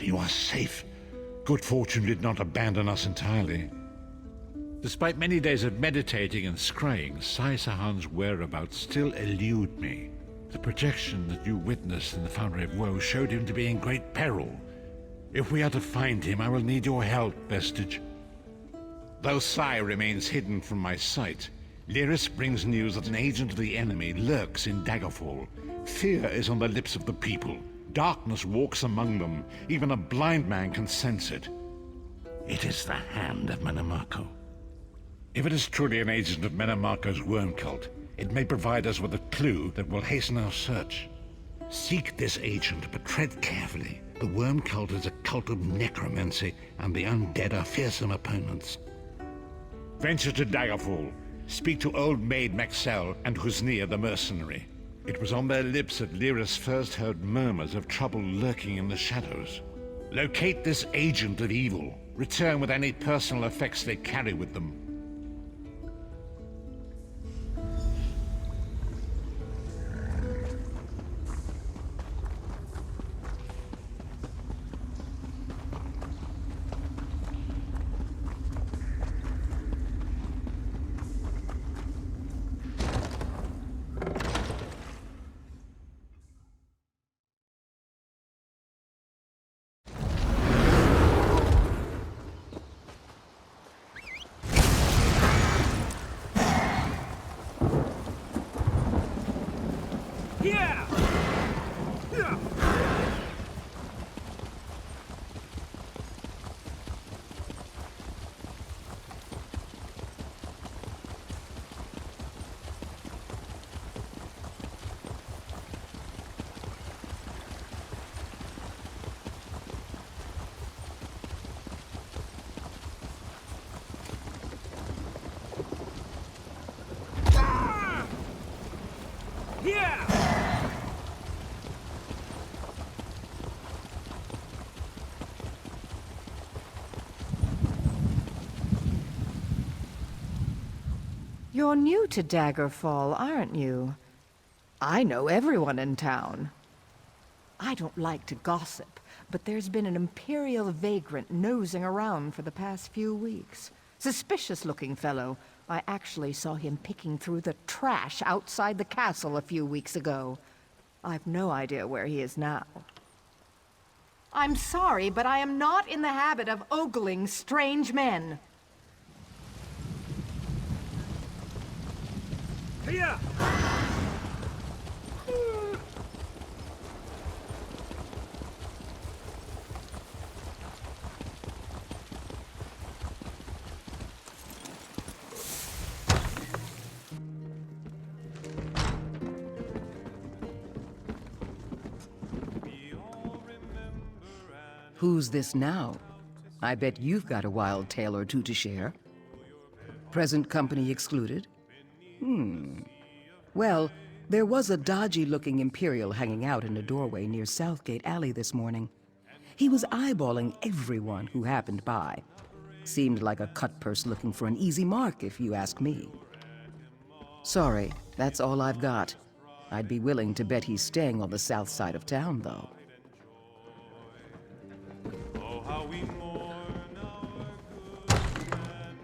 you are safe. Good fortune did not abandon us entirely. Despite many days of meditating and scrying, Sai Sahan's whereabouts still elude me. The projection that you witnessed in the Foundry of Woe showed him to be in great peril. If we are to find him, I will need your help, Vestige. Though Sai remains hidden from my sight, Lyris brings news that an agent of the enemy lurks in Daggerfall. Fear is on the lips of the people. Darkness walks among them. Even a blind man can sense it. It is the hand of Menamarco. If it is truly an agent of Menamarco's worm cult, it may provide us with a clue that will hasten our search. Seek this agent, but tread carefully. The worm cult is a cult of necromancy, and the undead are fearsome opponents. Venture to Daggerfall. Speak to Old Maid Maxell and Husnia the mercenary. It was on their lips that Lyris first heard murmurs of trouble lurking in the shadows. Locate this agent of evil. Return with any personal effects they carry with them. You're new to Daggerfall, aren't you? I know everyone in town. I don't like to gossip, but there's been an Imperial vagrant nosing around for the past few weeks. Suspicious-looking fellow. I actually saw him picking through the trash outside the castle a few weeks ago. I've no idea where he is now. I'm sorry, but I am not in the habit of ogling strange men. Here! Who's this now? I bet you've got a wild tale or two to share. Present company excluded? Well, there was a dodgy-looking Imperial hanging out in a doorway near Southgate Alley this morning. He was eyeballing everyone who happened by. Seemed like a cut-purse looking for an easy mark, if you ask me. Sorry, that's all I've got. I'd be willing to bet he's staying on the south side of town, though. Oh, how we mourn our good man.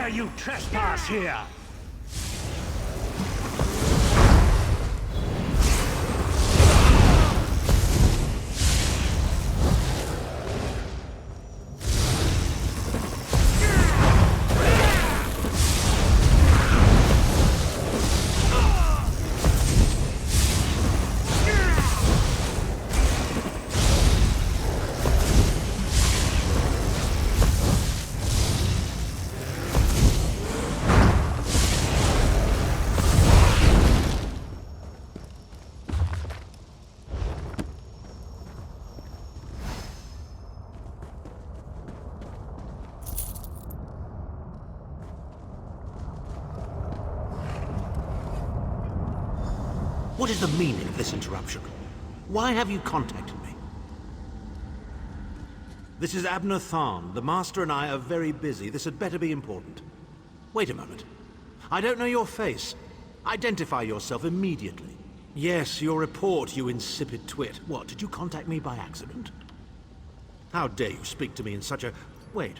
dare you trespass here? What is the meaning of this interruption? Why have you contacted me? This is Abner Tharn. The Master and I are very busy. This had better be important. Wait a moment. I don't know your face. Identify yourself immediately. Yes, your report, you insipid twit. What, did you contact me by accident? How dare you speak to me in such a... Wait.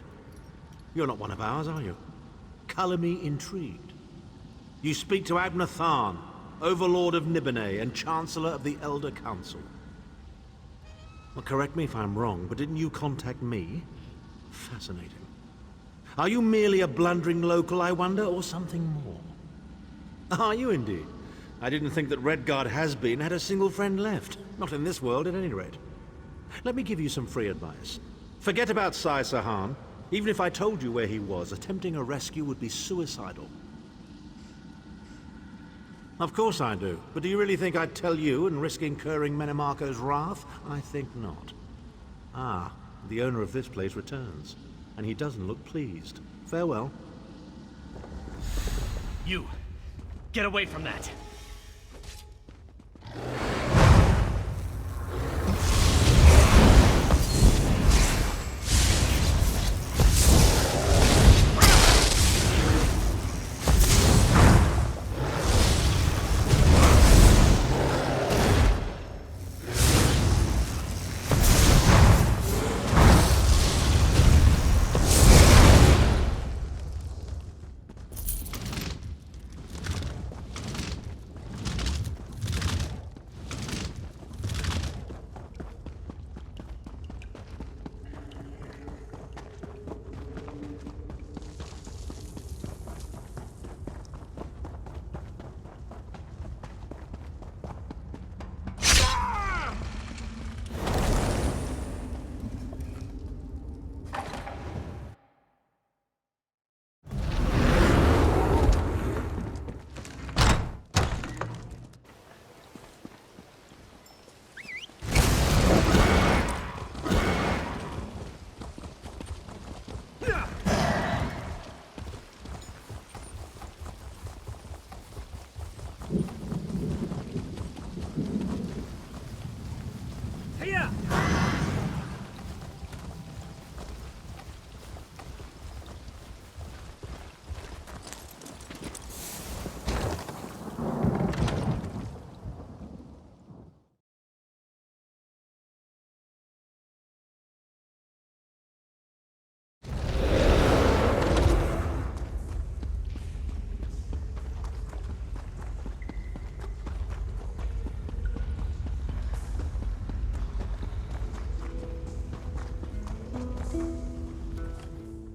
You're not one of ours, are you? Color me intrigued. You speak to Abner Tharn, Overlord of Nibene and Chancellor of the Elder Council. Well, correct me if I'm wrong, but didn't you contact me? Fascinating. Are you merely a blundering local, I wonder, or something more? Are you indeed? I didn't think that Redguard has-been had a single friend left. Not in this world, at any rate. Let me give you some free advice. Forget about Sai Sahan. Even if I told you where he was, attempting a rescue would be suicidal. Of course I do. But do you really think I'd tell you and risk incurring Menemarco's wrath? I think not. Ah, the owner of this place returns. And he doesn't look pleased. Farewell. You! Get away from that!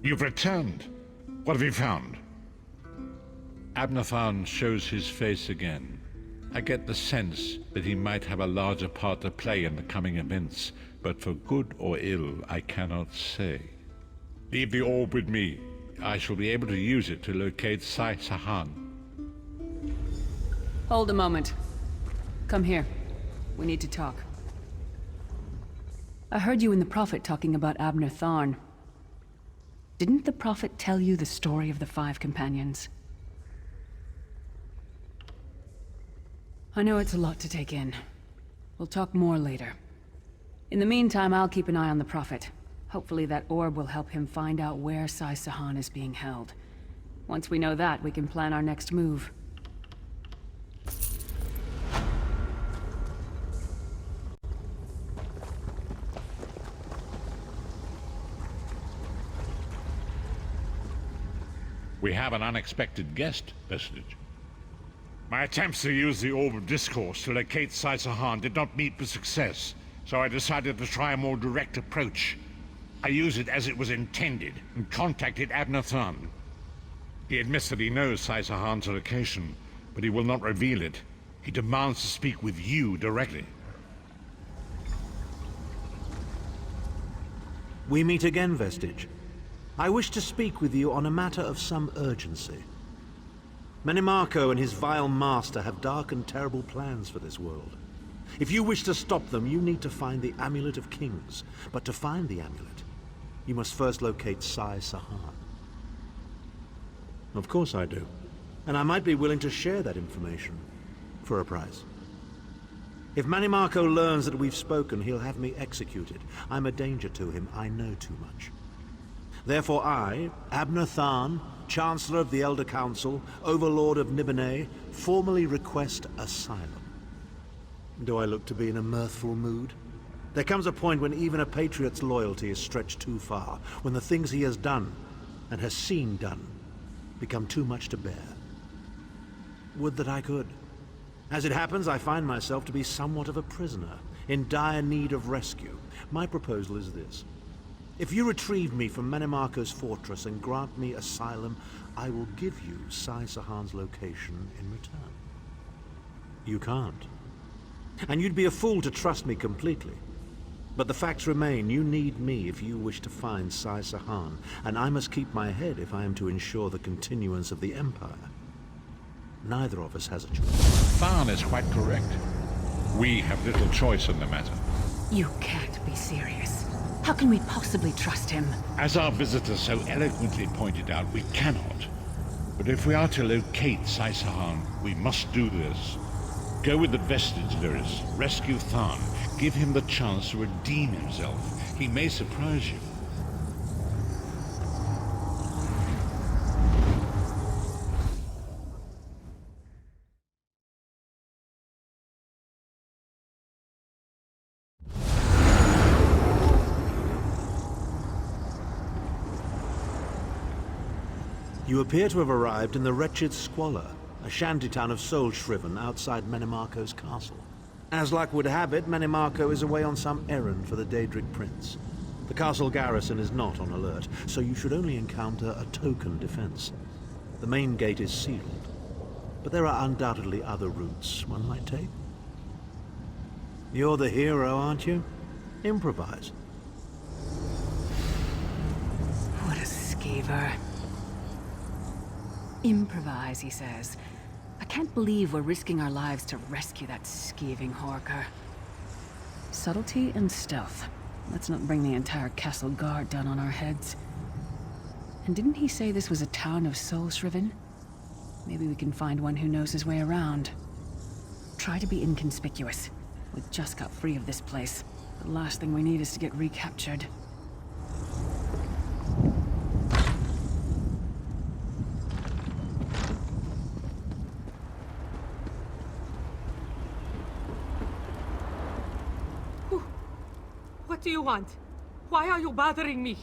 You've returned. What have you found? Abner Tharn shows his face again. I get the sense that he might have a larger part to play in the coming events, but for good or ill, I cannot say. Leave the orb with me. I shall be able to use it to locate Sai Sahan. Hold a moment. Come here. We need to talk. I heard you and the Prophet talking about Abner Tharn. Didn't the Prophet tell you the story of the 5 companions? I know it's a lot to take in. We'll talk more later. In the meantime, I'll keep an eye on the Prophet. Hopefully that orb will help him find out where Sai Sahan is being held. Once we know that, we can plan our next move. We have an unexpected guest, Vestige. My attempts to use the Orb of Discourse to locate Saisahan did not meet with success, so I decided to try a more direct approach. I used it as it was intended, and contacted Abnathan. He admits that he knows Saisahan's location, but he will not reveal it. He demands to speak with you directly. We meet again, Vestige. I wish to speak with you on a matter of some urgency. Menimarco and his vile master have dark and terrible plans for this world. If you wish to stop them, you need to find the Amulet of Kings. But to find the amulet, you must first locate Saisahan. Of course I do. And I might be willing to share that information. For a price. If Menimarco learns that we've spoken, he'll have me executed. I'm a danger to him. I know too much. Therefore I, Abnathan, Chancellor of the Elder Council, Overlord of Nibene, formally request asylum. Do I look to be in a mirthful mood? There comes a point when even a patriot's loyalty is stretched too far, when the things he has done, and has seen done, become too much to bear. Would that I could. As it happens, I find myself to be somewhat of a prisoner, in dire need of rescue. My proposal is this. If you retrieve me from Menimarco's fortress and grant me asylum, I will give you Saisahan's location in return. You can't. And you'd be a fool to trust me completely. But the facts remain, you need me if you wish to find Saisahan, and I must keep my head if I am to ensure the continuance of the Empire. Neither of us has a choice. Tharn is quite correct. We have little choice in the matter. You can't be serious. How can we possibly trust him? As our visitor so eloquently pointed out, we cannot. But if we are to locate Saisahan, we must do this. Go with the Vestige, Lyris. Rescue Tharn. Give him the chance to redeem himself. He may surprise you. You appear to have arrived in the wretched Squalor, a shantytown of soul-shriven outside Menimarco's castle. As luck would have it, Menimarco is away on some errand for the Daedric Prince. The castle garrison is not on alert, so you should only encounter a token defense. The main gate is sealed, but there are undoubtedly other routes one might take. You're the hero, aren't you? Improvise. What a scaver. Improvise, he says. I can't believe we're risking our lives to rescue that scathing horker. Subtlety and stealth. Let's not bring the entire castle guard down on our heads. And didn't he say this was a town of soul-shriven? Maybe we can find one who knows his way around. Try to be inconspicuous. We just got free of this place. The last thing we need is to get recaptured. What do you want? Why are you bothering me?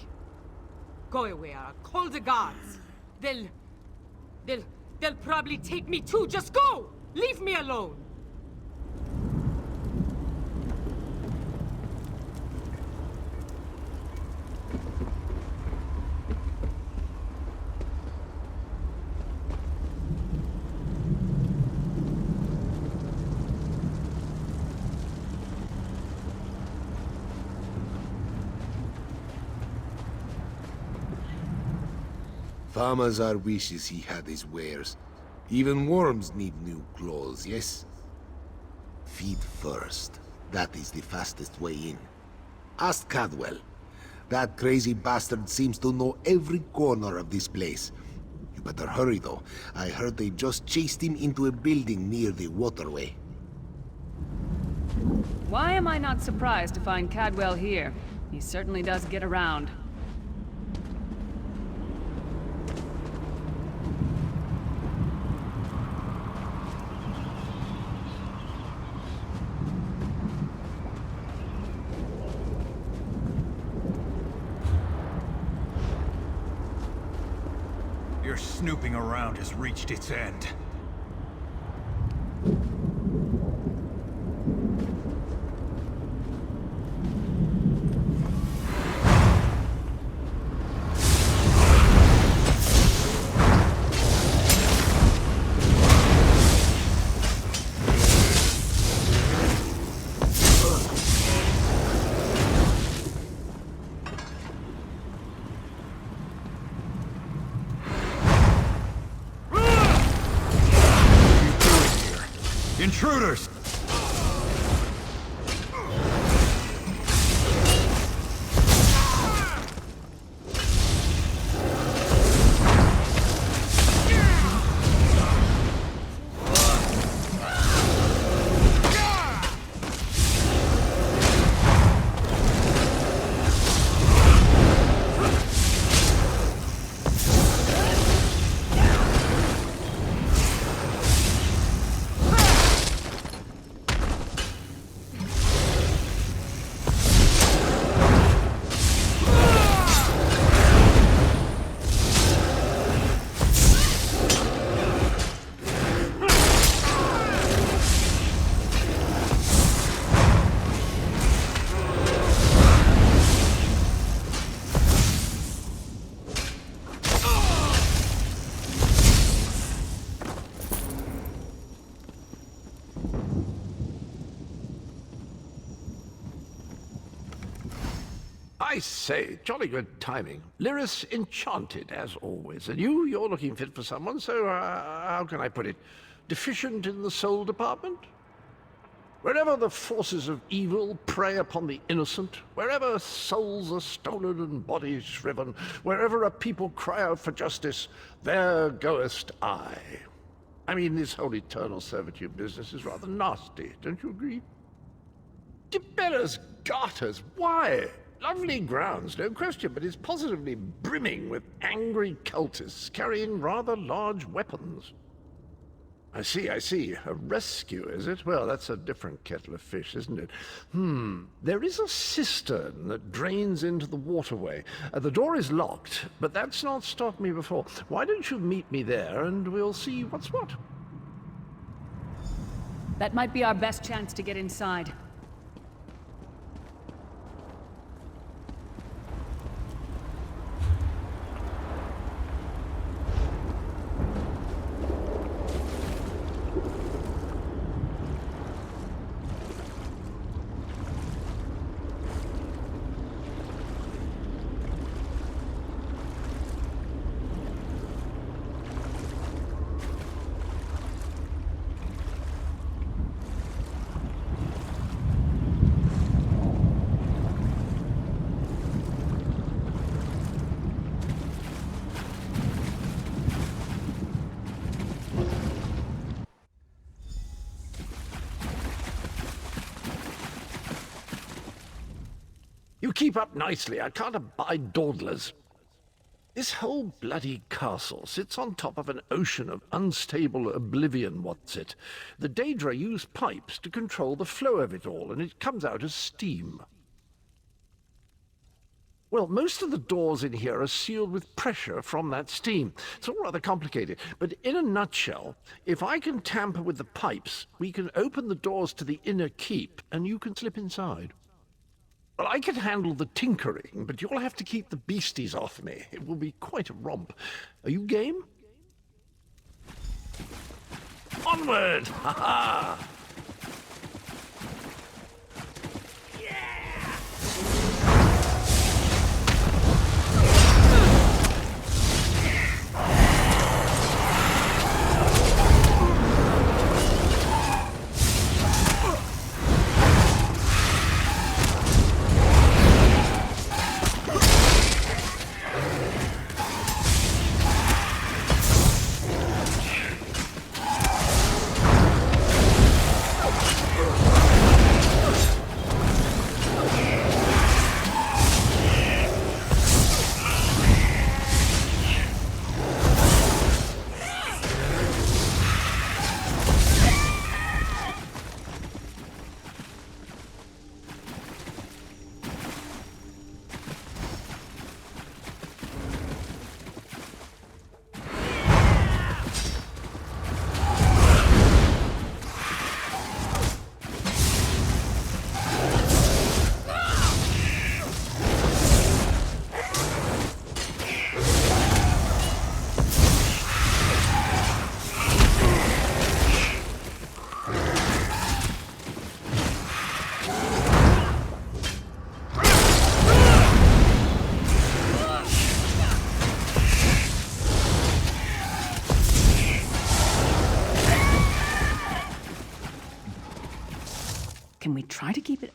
Go away, or I'll call the guards. They'll probably take me too. Just go! Leave me alone! Farmazar wishes he had his wares. Even worms need new clothes, yes? Feed first. That is the fastest way in. Ask Cadwell. That crazy bastard seems to know every corner of this place. You better hurry, though. I heard they just chased him into a building near the waterway. Why am I not surprised to find Cadwell here? He certainly does get around. You're snooping around has reached its end. Intruders! I say, jolly good timing. Lyris enchanted, as always. And you're looking fit for someone, so how can I put it? Deficient in the soul department? Wherever the forces of evil prey upon the innocent, wherever souls are stolen and bodies shriven, wherever a people cry out for justice, there goest I. I mean, this whole eternal servitude business is rather nasty, don't you agree? Tiberius Garters, why? Lovely grounds, no question, but it's positively brimming with angry cultists carrying rather large weapons. I see. A rescue, is it? Well, that's a different kettle of fish, isn't it? There is a cistern that drains into the waterway. The door is locked, but that's not stopped me before. Why don't you meet me there, and we'll see what's what? That might be our best chance to get inside. You keep up nicely. I can't abide dawdlers. This whole bloody castle sits on top of an ocean of unstable oblivion, what's it? The Daedra use pipes to control the flow of it all, and it comes out as steam. Well, most of the doors in here are sealed with pressure from that steam. It's all rather complicated, but in a nutshell, if I can tamper with the pipes, we can open the doors to the inner keep, and you can slip inside. Well, I can handle the tinkering, but you'll have to keep the beasties off me. It will be quite a romp. Are you game? Onward! Ha-ha! Can we try to keep it...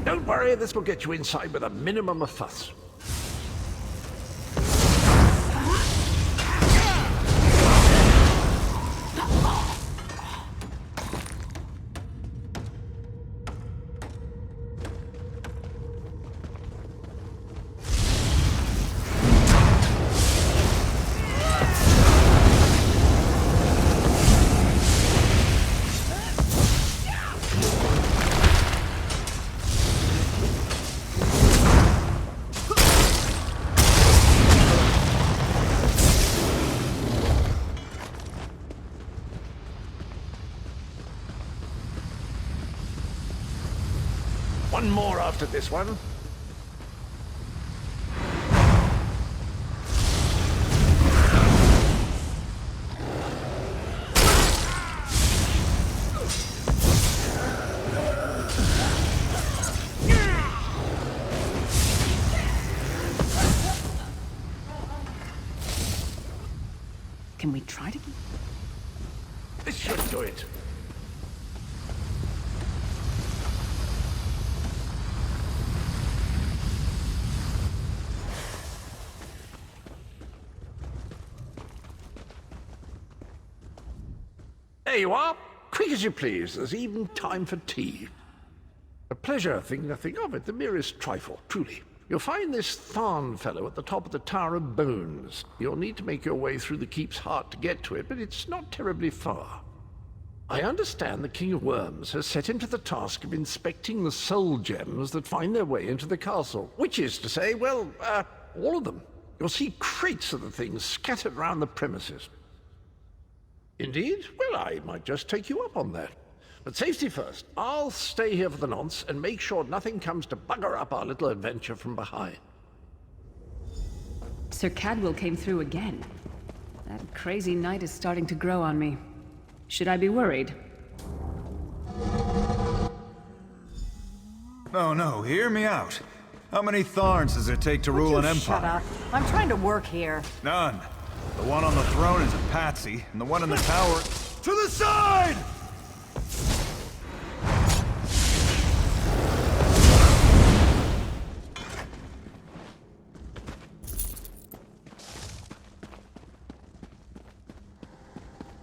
Don't worry, this will get you inside with a minimum of fuss. One more after this one. Can we try to keep... This should do it. There you are. Quick as you please. There's even time for tea. A pleasure, think nothing of it. The merest trifle, truly. You'll find this Tharn fellow at the top of the Tower of Bones. You'll need to make your way through the keep's heart to get to it, but it's not terribly far. I understand the King of Worms has set him to the task of inspecting the soul gems that find their way into the castle. Which is to say, well, all of them. You'll see crates of the things scattered around the premises. Indeed? Well, I might just take you up on that. But safety first. I'll stay here for the nonce and make sure nothing comes to bugger up our little adventure from behind. Sir Cadwell came through again. That crazy night is starting to grow on me. Should I be worried? Oh no, hear me out. How many Tharns does it take to rule an empire? Shut up. I'm trying to work here. None. The one on the throne is a patsy, and the one in the tower... To the side!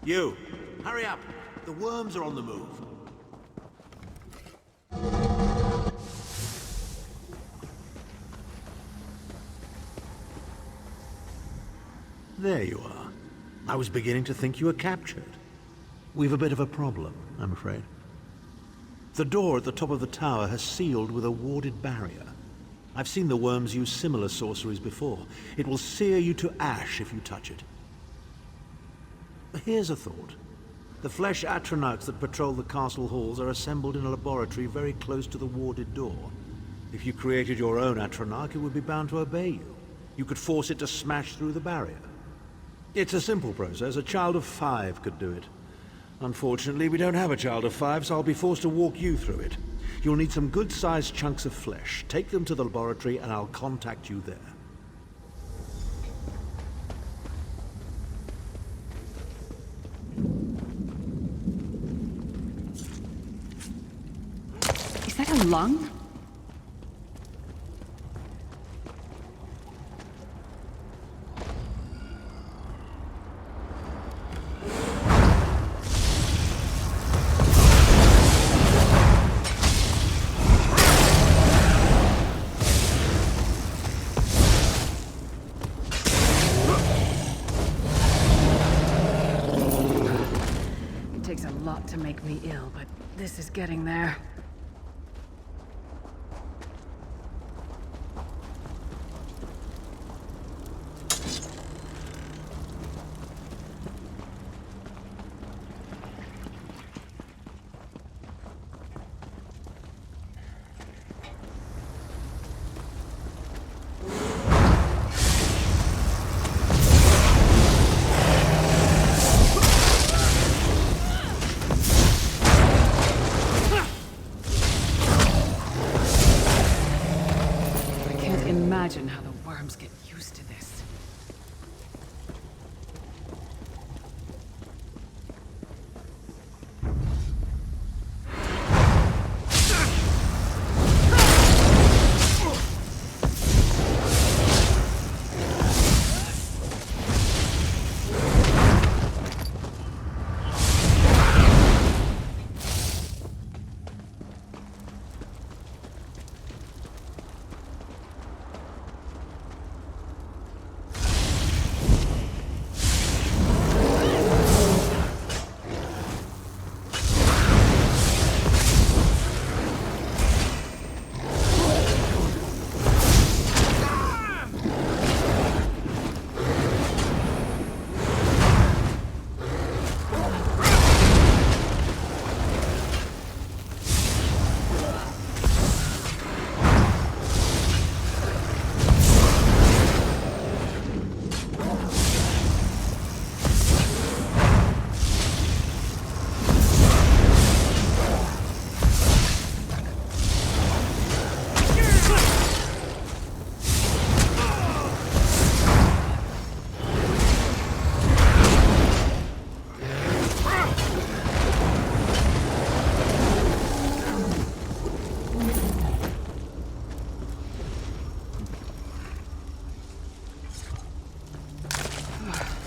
You, hurry up. The worms are on the move. There you are. I was beginning to think you were captured. We've a bit of a problem, I'm afraid. The door at the top of the tower has sealed with a warded barrier. I've seen the worms use similar sorceries before. It will sear you to ash if you touch it. Here's a thought. The flesh Atronachs that patrol the castle halls are assembled in a laboratory very close to the warded door. If you created your own Atronach, it would be bound to obey you. You could force it to smash through the barrier. It's a simple process. A child of 5 could do it. Unfortunately, we don't have a child of 5, so I'll be forced to walk you through it. You'll need some good-sized chunks of flesh. Take them to the laboratory and I'll contact you there. lung? It takes a lot to make me ill, but this is getting there. Imagine how the worms get used to this.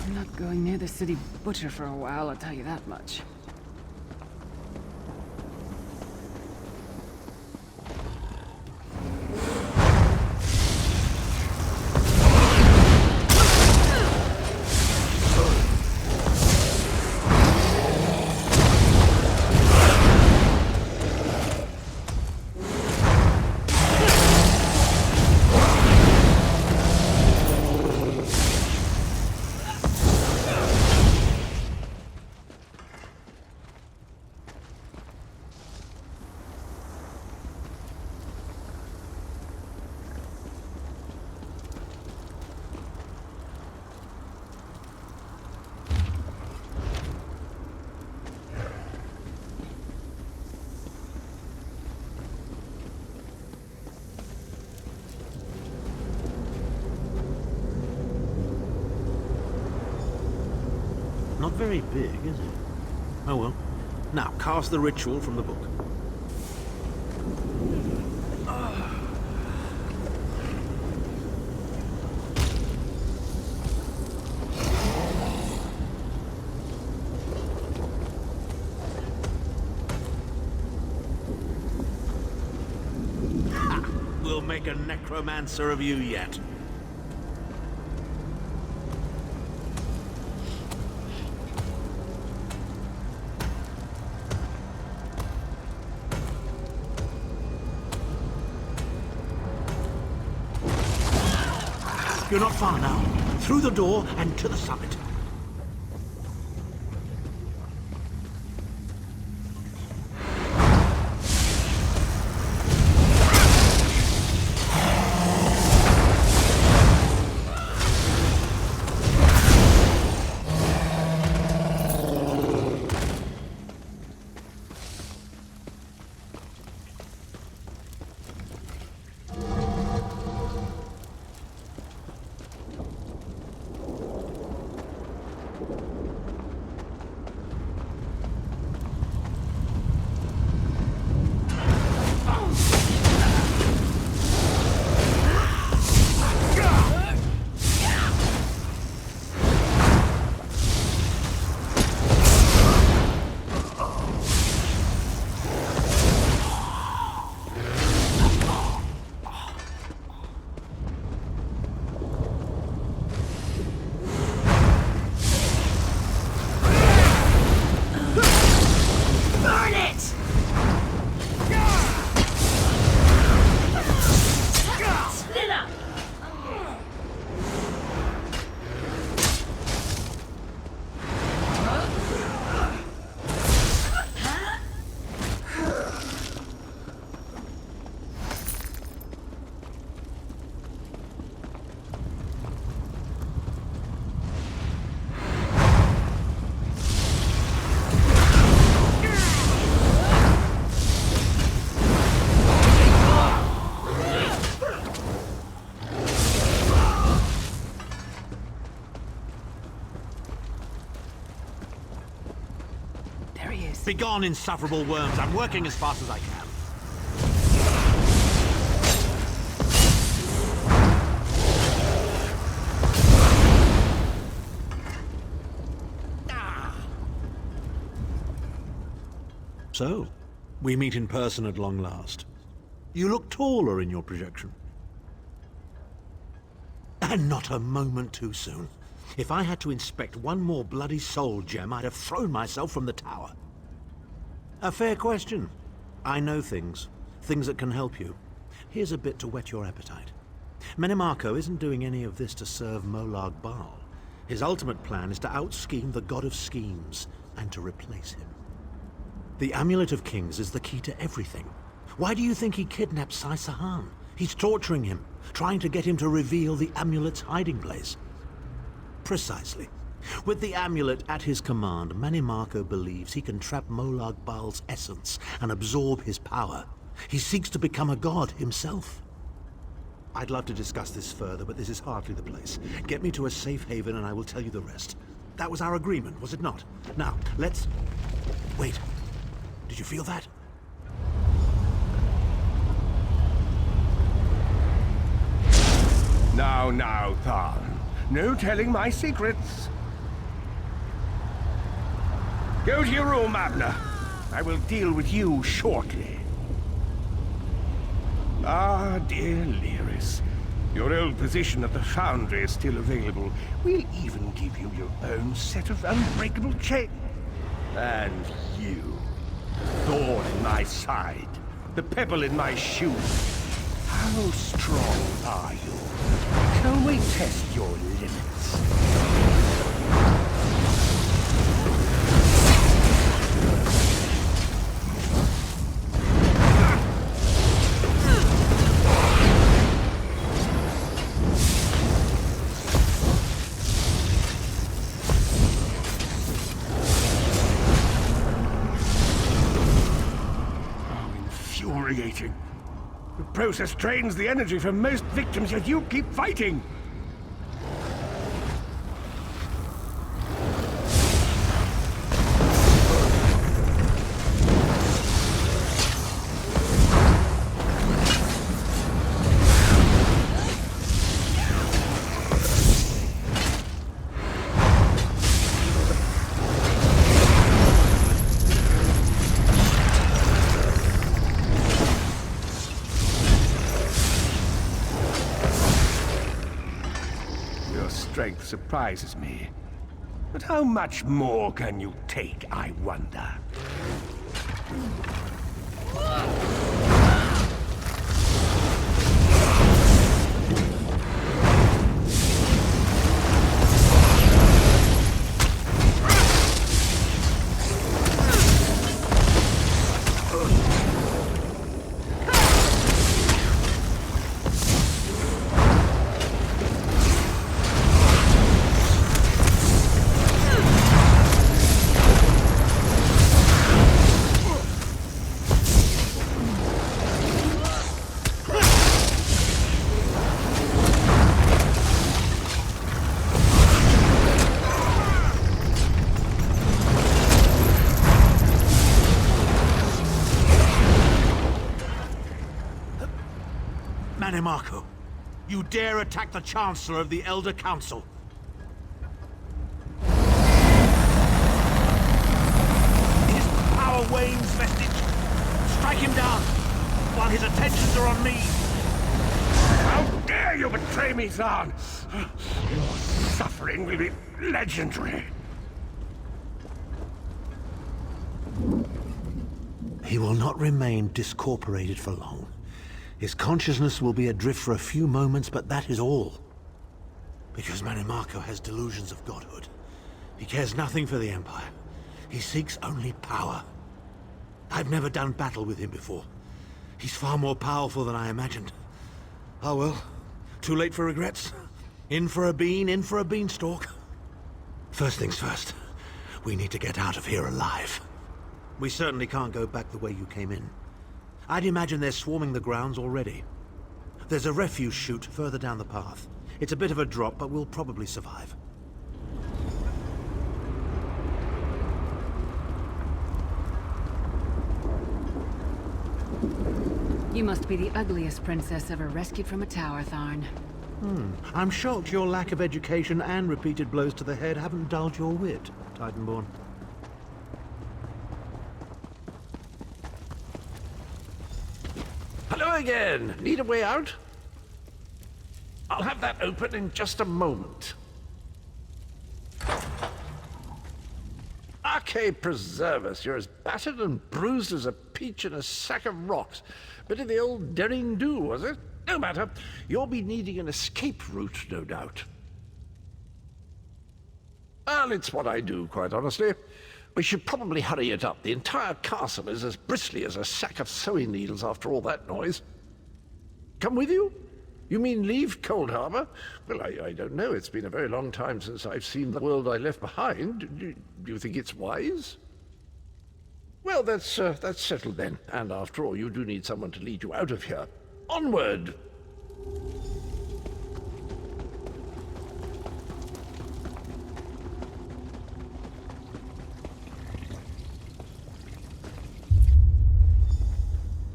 I'm not going near the city butcher for a while, I'll tell you that much. Not very big, is it? Oh well. Now, cast the ritual from the book. Ha! We'll make a necromancer of you yet. You're not far now. Through the door and to the summit. There he is. Begone, insufferable worms. I'm working as fast as I can. So, we meet in person at long last. You look taller in your projection. And not a moment too soon. If I had to inspect one more bloody soul gem, I'd have thrown myself from the tower. A fair question. I know things that can help you. Here's a bit to whet your appetite. Menimarco isn't doing any of this to serve Molag Bal. His ultimate plan is to out-scheme the god of schemes, and to replace him. The Amulet of Kings is the key to everything. Why do you think he kidnapped Sai-Sahan? He's torturing him, trying to get him to reveal the amulet's hiding place. Precisely. With the amulet at his command, Menimarco believes he can trap Molag Bal's essence and absorb his power. He seeks to become a god himself. I'd love to discuss this further, but this is hardly the place. Get me to a safe haven and I will tell you the rest. That was our agreement, was it not? Now, let's... Wait. Did you feel that? Now, Tharn. No telling my secrets. Go to your room, Abner. I will deal with you shortly. Ah, dear Lyris. Your old position at the Foundry is still available. We'll even give you your own set of unbreakable chains. And you, the thorn in my side, the pebble in my shoe. How strong are you? Shall we test your limits? Infuriating. The process drains the energy from most victims, yet you keep fighting! Strength surprises me. But how much more can you take, I wonder? Menimarco, you dare attack the Chancellor of the Elder Council. His power wanes, vestige. Strike him down, while his attentions are on me. How dare you betray me, Zahn! Your suffering will be legendary. He will not remain discorporated for long. His consciousness will be adrift for a few moments, but that is all. Because Menimarco has delusions of godhood. He cares nothing for the Empire. He seeks only power. I've never done battle with him before. He's far more powerful than I imagined. Oh well, too late for regrets. In for a bean, in for a beanstalk. First things first, we need to get out of here alive. We certainly can't go back the way you came in. I'd imagine they're swarming the grounds already. There's a refuse chute further down the path. It's a bit of a drop, but we'll probably survive. You must be the ugliest princess ever rescued from a tower, Tharn. I'm shocked your lack of education and repeated blows to the head haven't dulled your wit, Titanborn. Hello again. Need a way out? I'll have that open in just a moment. Arcade preserve us. You're as battered and bruised as a peach in a sack of rocks. Bit of the old derring do, was it? No matter. You'll be needing an escape route, no doubt. Well, it's what I do, quite honestly. We should probably hurry it up. The entire castle is as bristly as a sack of sewing needles after all that noise. Come with you? You mean leave Cold Harbor? Well, I don't know. It's been a very long time since I've seen the world I left behind. Do you think it's wise? Well, that's settled then. And after all, you do need someone to lead you out of here. Onward!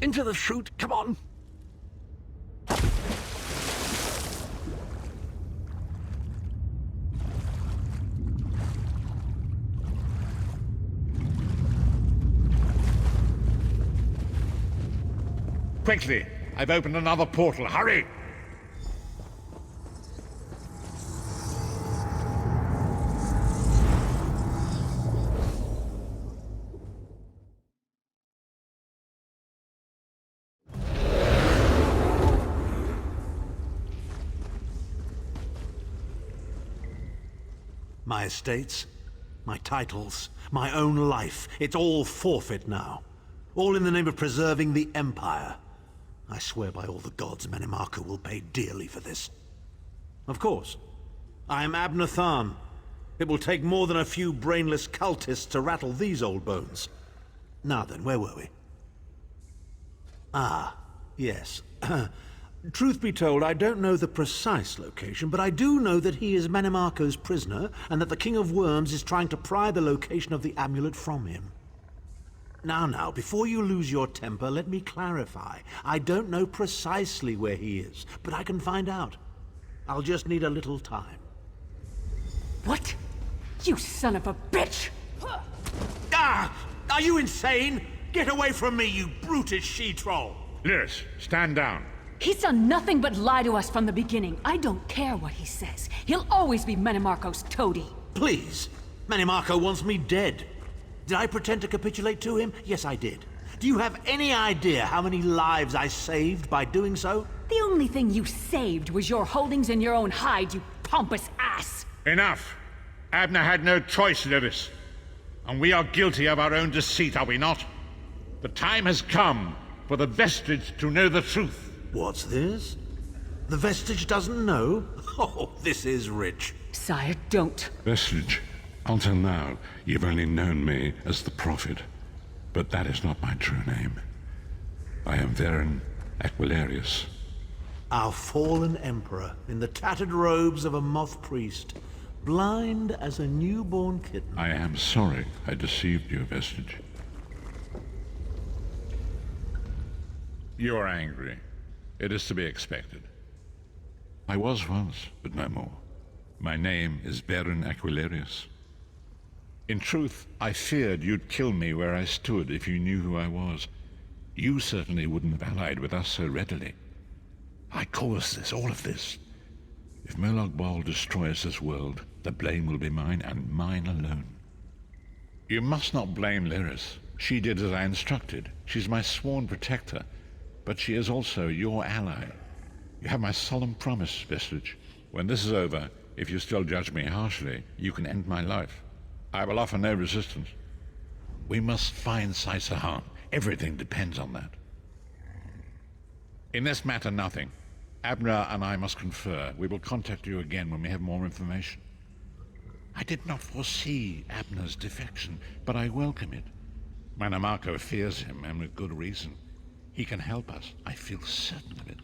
Into the chute, come on! Quickly! I've opened another portal. Hurry! My estates, my titles, my own life, it's all forfeit now. All in the name of preserving the Empire. I swear by all the gods Menimarco will pay dearly for this. Of course, I am Abner Tharn. It will take more than a few brainless cultists to rattle these old bones. Now then, where were we? Ah, yes. Truth be told, I don't know the precise location, but I do know that he is Menimarco's prisoner, and that the King of Worms is trying to pry the location of the amulet from him. Now, before you lose your temper, let me clarify. I don't know precisely where he is, but I can find out. I'll just need a little time. What? You son of a bitch! Ah! Are you insane? Get away from me, you brutish she-troll! Lyris, stand down. He's done nothing but lie to us from the beginning. I don't care what he says. He'll always be Menimarco's toady. Please! Menimarco wants me dead. Did I pretend to capitulate to him? Yes, I did. Do you have any idea how many lives I saved by doing so? The only thing you saved was your holdings in your own hide, you pompous ass! Enough! Abner had no choice, Lyris. And we are guilty of our own deceit, are we not? The time has come for the Vestige to know the truth. What's this? The Vestige doesn't know? Oh, this is rich. Sire, don't. Vestige, until now, you've only known me as the Prophet. But that is not my true name. I am Varen Aquilarius. Our fallen emperor, in the tattered robes of a moth priest, blind as a newborn kitten. I am sorry I deceived you, Vestige. You are angry. It is to be expected. I was once, but no more. My name is Varen Aquilarius. In truth, I feared you'd kill me where I stood if you knew who I was. You certainly wouldn't have allied with us so readily. I caused this, all of this. If Molag destroys this world, the blame will be mine, and mine alone. You must not blame Lyris. She did as I instructed. She's my sworn protector, but she is also your ally. You have my solemn promise, Vestige. When this is over, if you still judge me harshly, you can end my life. I will offer no resistance. We must find Saisahan. Everything depends on that. In this matter, nothing. Abner and I must confer. We will contact you again when we have more information. I did not foresee Abner's defection, but I welcome it. Menimarco fears him, and with good reason. He can help us. I feel certain of it.